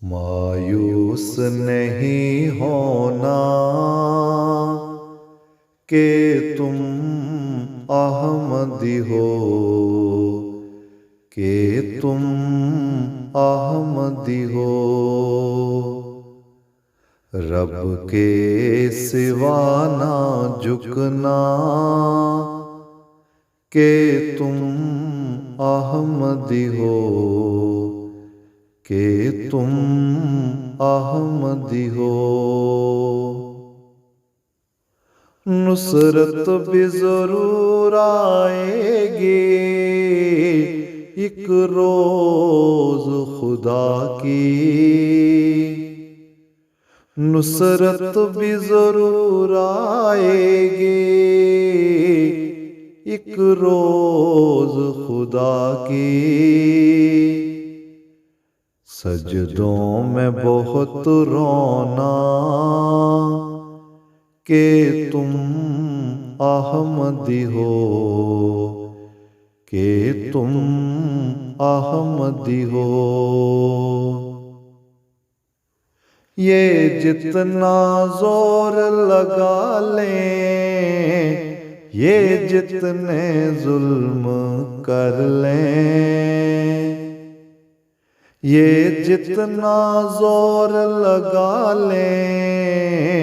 मायूस नहीं होना कि तुम अहमदी हो, कि तुम अहमदी हो। रब के सिवा ना झुकना कि तुम अहमदी हो, कि तुम अहमदी हो। नुसरत भी जरूर आएगी एक रोज खुदा की, नुसरत भी जरूर आएगी एक रोज खुदा की। सजदों में बहुत रोना कि तुम अहमदी हो, कि तुम अहमदी हो। ये जितना जोर लगा लें, ये जितने जुल्म कर लें, ये जितना जोर लगा लें,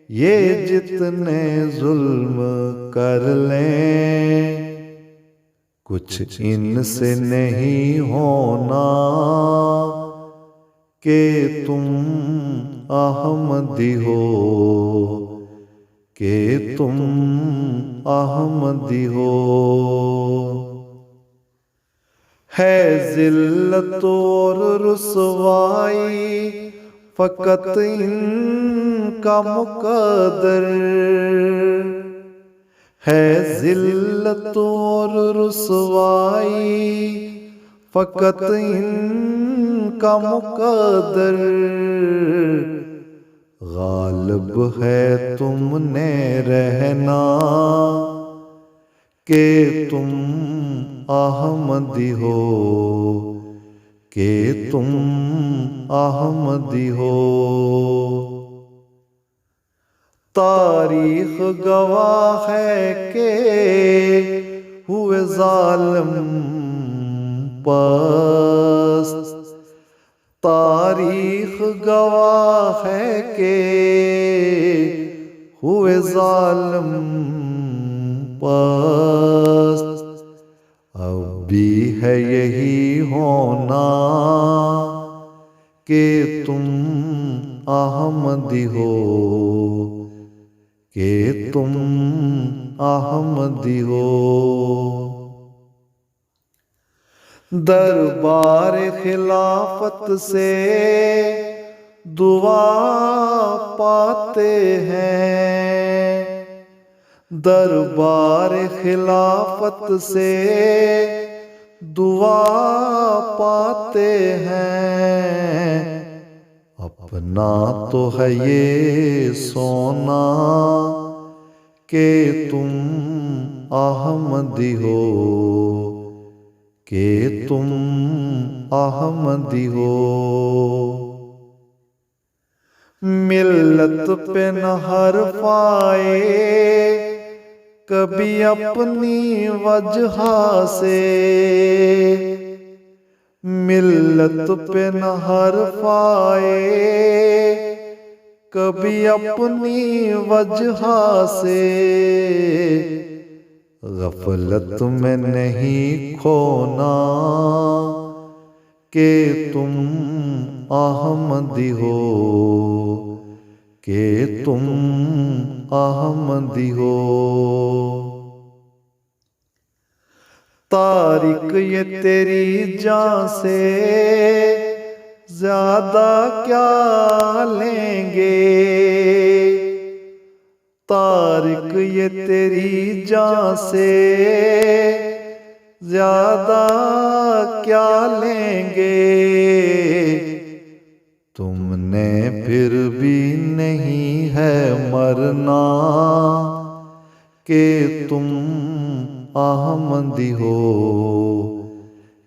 ये जितने जुल्म कर लें, कुछ इनसे नहीं होना कि तुम अहमदी हो, कि तुम अहमदी हो। है जिल्लत और रुसवाई फकत इनका मुकद्दर, है जिल्लत और रुसवाई फकत इनका मुकद्दर। गालिब है तुमने रहना कि तुम अहमदी हो, कि तुम अहमदी हो। तारीख गवाह है कि हुए जालिम पस्त, तारीख गवाह है कि हुए जालिम पस्त। अब भी है यही होना कि तुम अहमदी हो, कि तुम अहमदी हो। दरबार खिलाफत से दुआ पाते हैं, दरबार खिलाफत से दुआ पाते हैं। अपना तो है ये सोना कि तुम अहमदी हो, कि तुम अहमदी हो। मिल्लत पे न हर्फ आए कभी अपनी वजह से, मिल्लत पे न हर्फ आए कभी अपनी वजह से। गफलत में नहीं खोना कि तुम अहमदी हो, कि तुम अहमदी हो। तारिक ये तेरी जान से ज्यादा क्या लेंगे, तारिक ये तेरी जान से ज्यादा क्या लेंगे। तुमने फिर भी नहीं है मरना कि तुम अहमदी हो,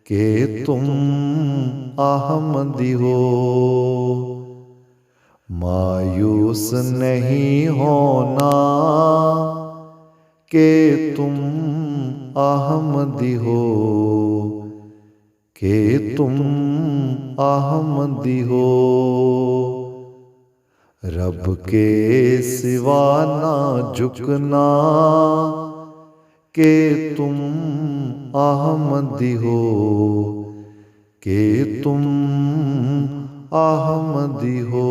के तुम अहमदी हो। मायूस नहीं होना के तुम अहमदी हो, के तुम अहमदी हो। रब के सिवा ना झुकना के तुम अहमदी हो, के तुम अहमदी हो।